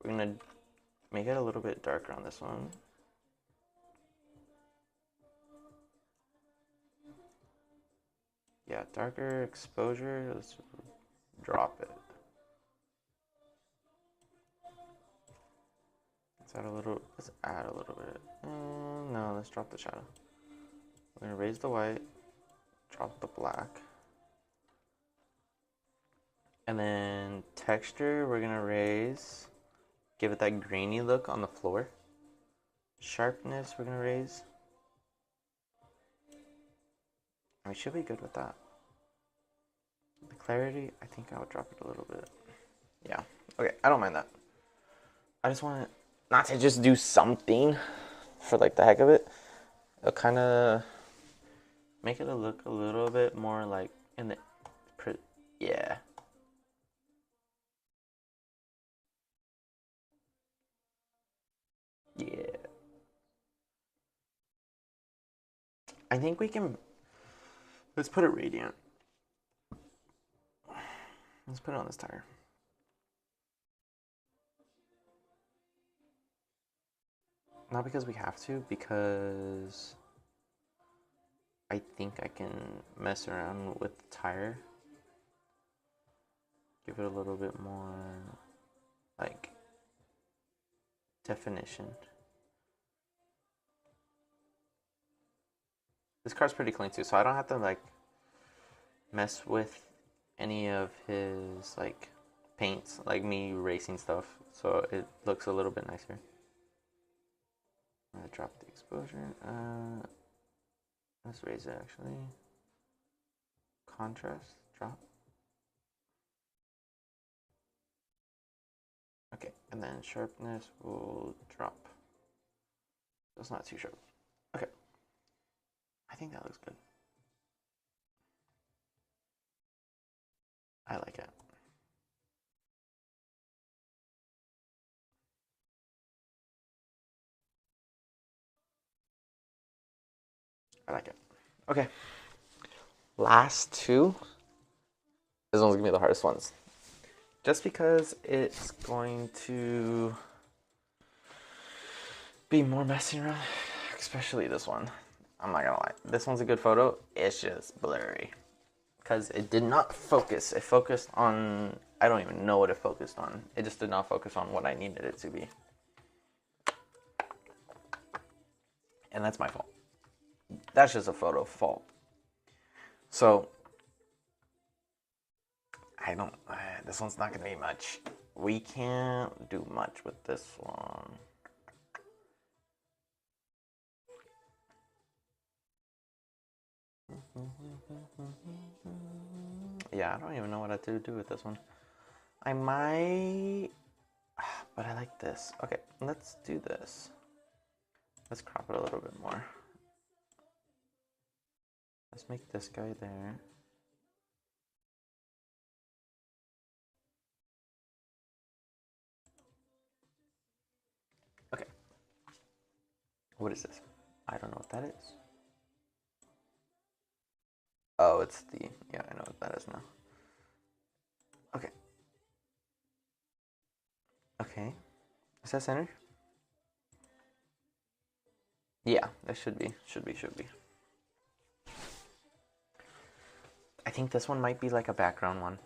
We're gonna make it a little bit darker on this one. Yeah, darker exposure. Let's drop it. Let's add a little bit. No, let's drop the shadow. We're gonna raise the white, drop the black. And then texture, we're gonna raise. Give it that grainy look on the floor. Sharpness, we're gonna raise. We should be good with that. The clarity, I think I would drop it a little bit. Yeah, okay, I don't mind that. I just want not to just do something for like the heck of it. It'll kind of make it look a little bit more like in the, yeah. Yeah. I think we can, let's put it radiant. Let's put it on this tire. Not because we have to, because I think I can mess around with the tire. Give it a little bit more, like, definition. This car's pretty clean too, so I don't have to, like, mess with any of his, like, paints, like me racing stuff, so it looks a little bit nicer. I'm gonna drop the exposure. Let's raise it actually. Contrast, drop. Okay, and then sharpness will drop. That's not too sharp. Okay. I think that looks good. I like it. I like it. Okay. Last two. This one's gonna be the hardest ones. Just because it's going to be more messy around, especially this one. I'm not gonna lie. This one's a good photo. It's just blurry. Because it did not focus. It focused on, I don't even know what it focused on. It just did not focus on what I needed it to be. And that's my fault. That's just a photo fault. So, this one's not gonna be much. We can't do much with this one. Yeah, I don't even know what I to do with this one. I might, but I like this. Okay, let's do this. Let's crop it a little bit more. Let's make this guy there. Okay. What is this? I don't know what that is. Oh, it's the, yeah, I know what that is now. Okay. Okay. Is that center? Yeah, that should be. I think this one might be like a background one.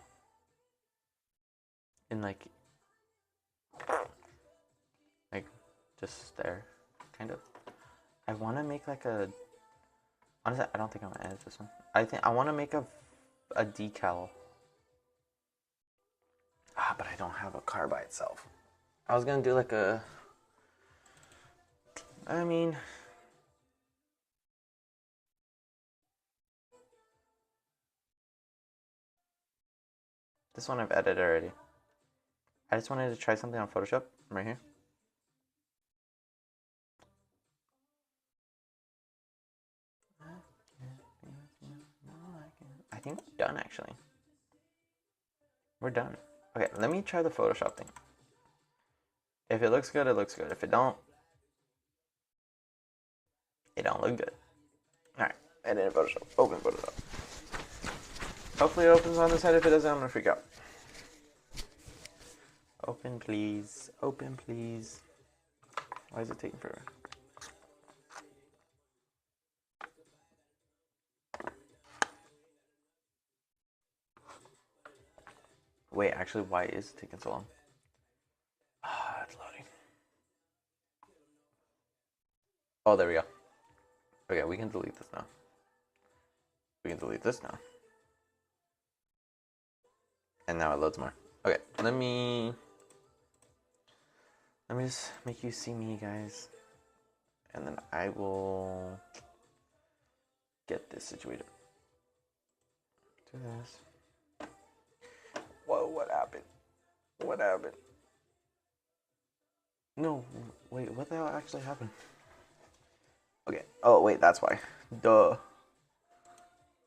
In like just there, kind of. I want to make like a, honestly, I don't think I'm gonna edit this one. I want to make a decal. But I don't have a car by itself. I was gonna do like a, I mean, this one I've edited already. I just wanted to try something on Photoshop right here. I think we're done actually. We're done. Okay, let me try the Photoshop thing. If it looks good, it looks good. If it don't look good. Alright, edit Photoshop. Open Photoshop. Hopefully it opens on this side. If it doesn't, I'm gonna freak out. Open please. Open please. Why is it taking forever? Wait, actually, why is it taking so long? It's loading. Oh, there we go. Okay, we can delete this now. We can delete this now. And now it loads more. Okay, let me just make you see me, guys. And then I will get this situated. Do this. Whoa, what happened? What happened? No, wait, what the hell actually happened? Okay, oh wait, that's why. Duh.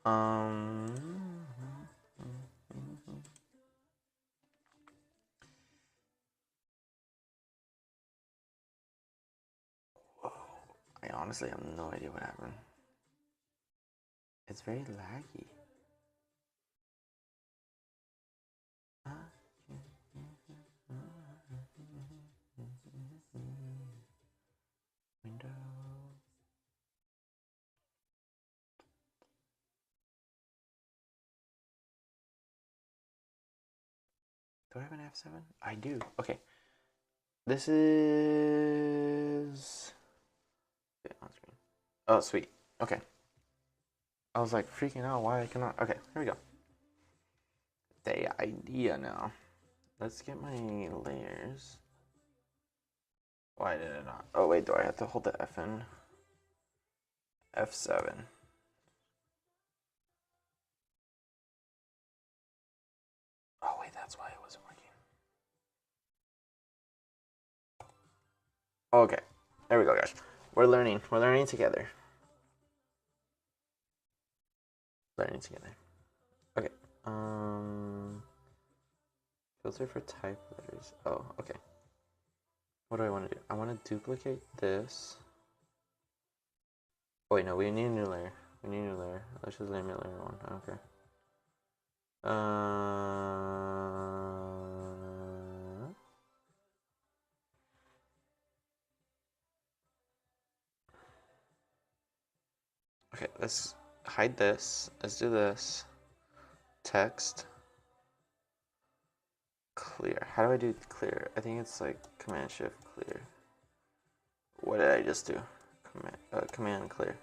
Whoa. I honestly have no idea what happened. It's very laggy. Window. Do I have an F7? I do. Okay. This is... Okay, on screen. Oh, sweet. Okay. I was like freaking out why I cannot... Okay, here we go. The idea now. Let's get my layers. Why did it not? Oh, wait, do I have to hold the F in? F7. Oh, wait, that's why it wasn't working. Okay, there we go, guys. We're learning. We're learning together. Learning together. Okay. Filter for type letters. Oh, okay. What do I want to do? I want to duplicate this. Oh, wait, no, we need a new layer. We need a new layer. Let's just name it layer 1. I don't care. Okay, let's hide this. Let's do this. Text. Clear. How do I do clear? I think it's like Command Shift clear. What did I just do? Command clear.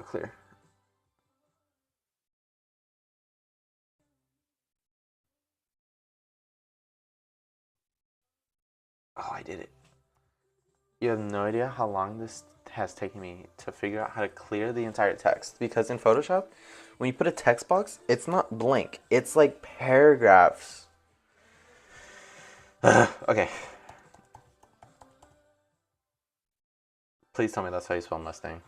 Clear. Oh, I did it. You have no idea how long this has taken me to figure out how to clear the entire text. Because in Photoshop, when you put a text box, it's not blank. It's like paragraphs. Okay. Please tell me that's how you spell Mustang.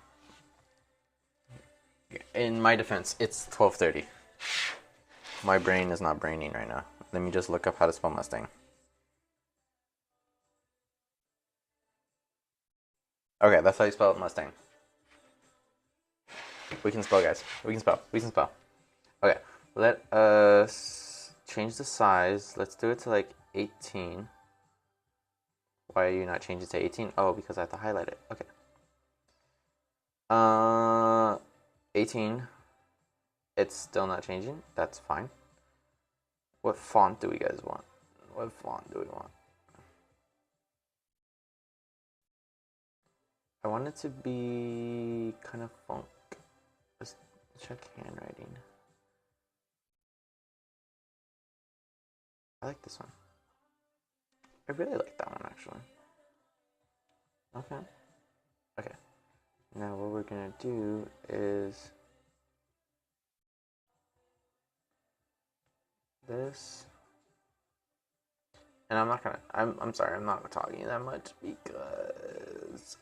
In my defense, it's 12:30. My brain is not braining right now. Let me just look up how to spell Mustang. Okay, that's how you spell Mustang. We can spell, guys. We can spell. We can spell. Okay, let us change the size. Let's do it to like 18. Why are you not changing it to 18? Oh, because I have to highlight it. Okay. 18. It's still not changing. That's fine. What font do we guys want? What font do we want? I want it to be kind of funk. Let's check handwriting. I like this one. I really like that one, actually. Okay. Okay. Now what we're gonna do is this. And I'm not gonna, I'm sorry, I'm not talking that much because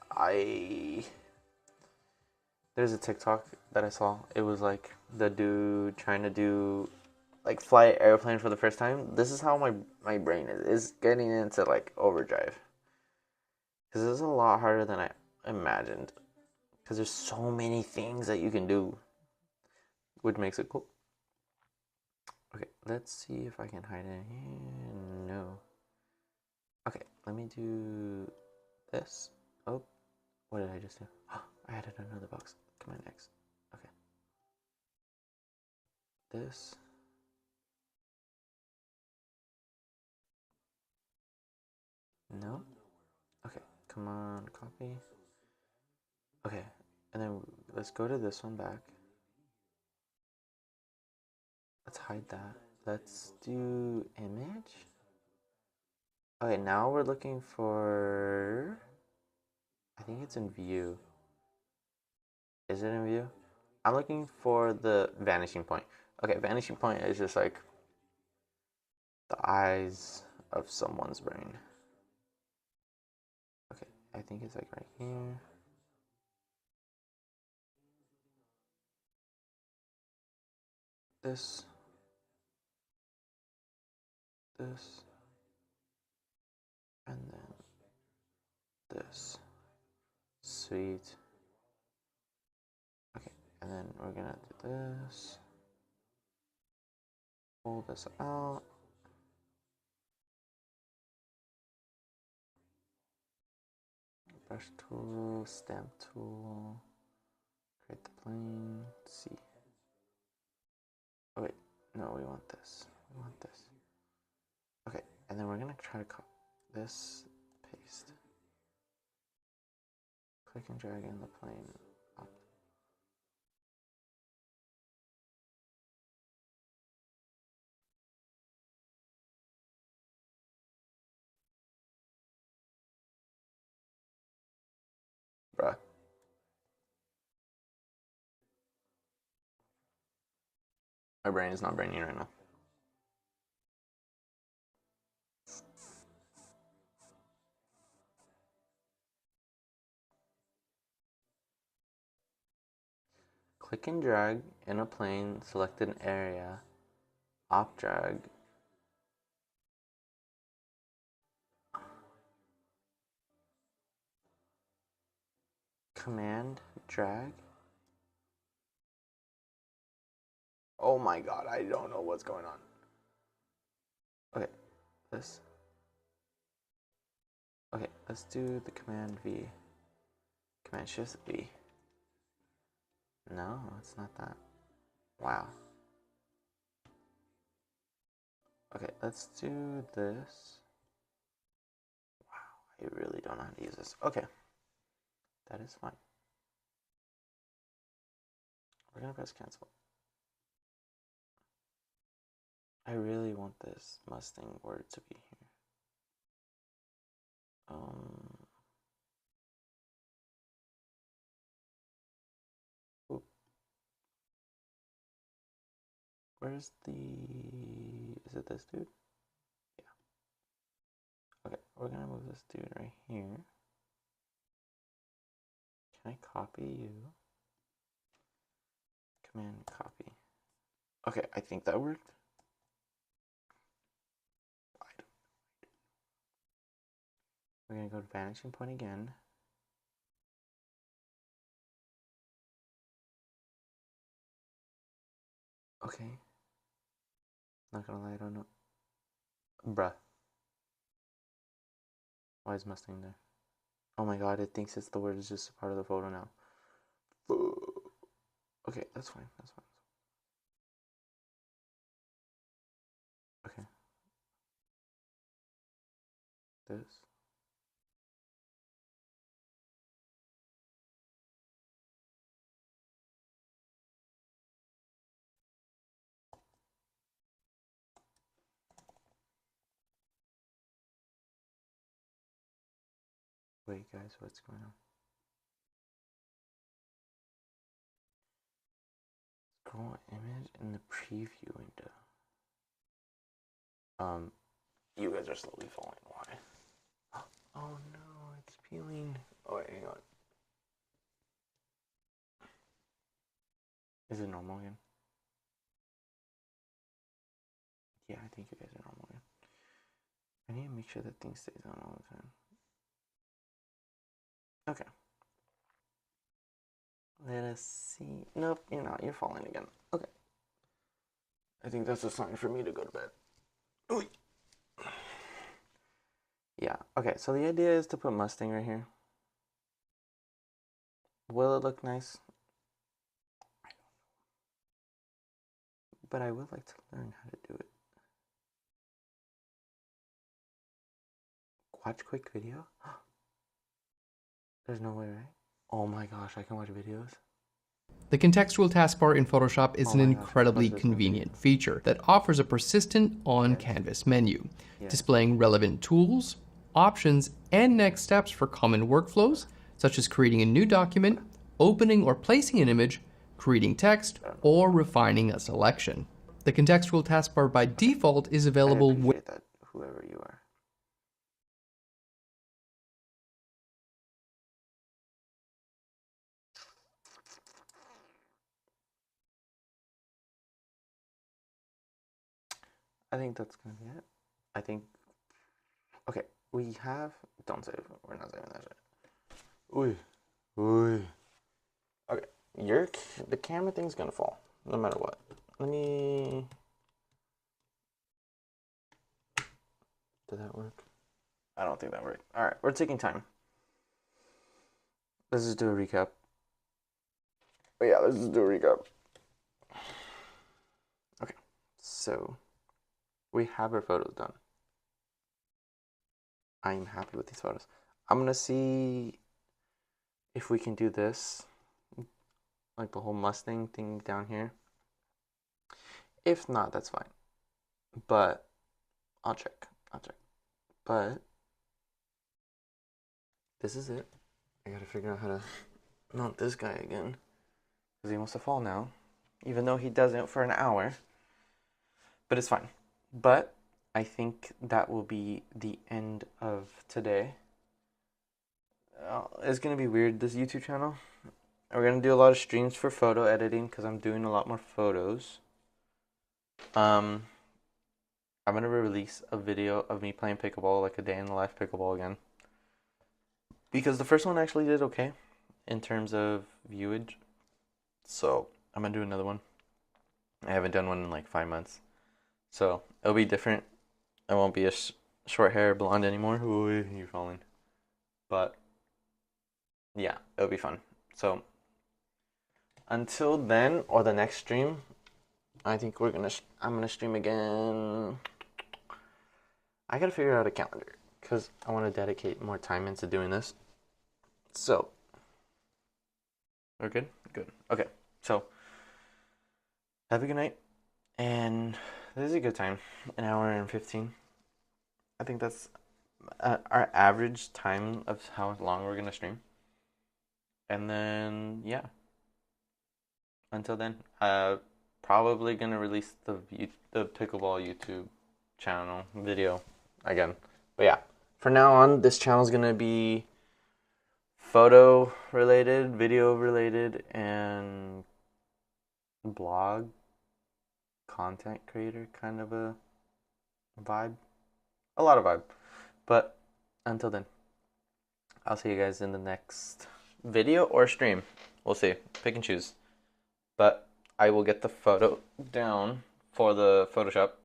there's a TikTok that I saw. It was like the dude trying to do, like, fly an airplane for the first time. This is how my brain is getting into, like, overdrive. Because this is a lot harder than I imagined. Because there's so many things that you can do, which makes it cool. Okay, let's see if I can hide it here. No. Okay, let me do this. Oh, what did I just do? Oh, I added another box. Command X. Okay. This. No. Okay, come on, copy. Okay, and then let's go to this one back. Let's hide that. Let's do image. Okay, now we're looking for, I think it's in view. Is it in view? I'm looking for the vanishing point. Okay, vanishing point is just like the eyes of someone's brain. Okay, I think it's like right here. This. And then this. Sweet. Okay, and then we're gonna do this. Pull this out. Brush tool, stamp tool. Create the plane. C. Oh wait, no, we want this. We want this. Okay, and then we're gonna try to copy this, paste. Click and drag in the plane up. Bruh. My brain is not braining right now. Click and drag in a plane, select an area, op drag. Command drag. Oh my god, I don't know what's going on. Okay, this. Okay, let's do the command V. Command shift V. No, it's not that. Wow. Okay, let's do this. Wow, I really don't know how to use this. Okay, that is fine. We're gonna press cancel. I really want this Mustang word to be here. Oop. Where's the, is it this dude? Yeah. Okay, we're gonna move this dude right here. Can I copy you? Command copy. Okay, I think that worked. We're gonna go to vanishing point again. Okay. Not gonna lie, I don't know. Bruh. Why is Mustang there? Oh my god, it thinks it's the word is just a part of the photo now. Okay, that's fine, that's fine. Okay. This. Wait, guys, what's going on? Scroll image in the preview window. You guys are slowly falling. Why? Oh no, it's peeling. Oh wait, hang on. Is it normal again? Yeah, I think you guys are normal again. I need to make sure that thing stays on all the time. Okay. Let us see. Nope, you're not. You're falling again. Okay. I think that's a sign for me to go to bed. Ooh. Yeah, okay, so the idea is to put Mustang right here. Will it look nice? I don't know. But I would like to learn how to do it. Watch quick video? There's no way, right? Oh my gosh, I can watch videos. The contextual taskbar in Photoshop is Oh an my gosh, incredibly what's this movie? convenient feature that offers a persistent on-canvas menu, displaying relevant tools, options, and next steps for common workflows, such as creating a new document, opening or placing an image, creating text, or refining a selection. The contextual taskbar by default is I available appreciate that, whoever you are. I think that's gonna be it. I think. Okay, we have. Don't save. We're not saving that shit. Ooh, ooh. Okay, the camera thing's gonna fall no matter what. Let me. Did that work? I don't think that worked. All right, we're taking time. Let's just do a recap. But yeah, let's just do a recap. Okay, so we have our photos done. I'm happy with these photos. I'm gonna see if we can do this, like the whole Mustang thing down here. If not, that's fine. But I'll check. But this is it. I gotta figure out how to mount this guy again, because he wants to fall now, even though he doesn't for an hour. But it's fine. But I think that will be the end of today. It's gonna be weird, this YouTube channel. We're gonna do a lot of streams for photo editing because I'm doing a lot more photos. I'm gonna release a video of me playing pickleball, like a day in the life pickleball again, because the first one actually did okay in terms of viewage. So I'm gonna do another one. I haven't done one in like 5 months, so it'll be different. I won't be a short hair blonde anymore. Ooh, you're falling. But yeah, it'll be fun. So until then, or the next stream, I think I'm gonna stream again. I gotta figure out a calendar because I want to dedicate more time into doing this. So we're good. Good. Okay. So have a good night, and this is a good time. An hour and 15. I think that's our average time of how long we're gonna stream. And then yeah. Until then, probably gonna release the pickleball YouTube channel video again. But yeah, for now on, this channel is gonna be photo related, video related, and blog content creator kind of a vibe. A lot of vibe. But until then, I'll see you guys in the next video or stream. We'll see. Pick and choose. But I will get the photo down for the Photoshop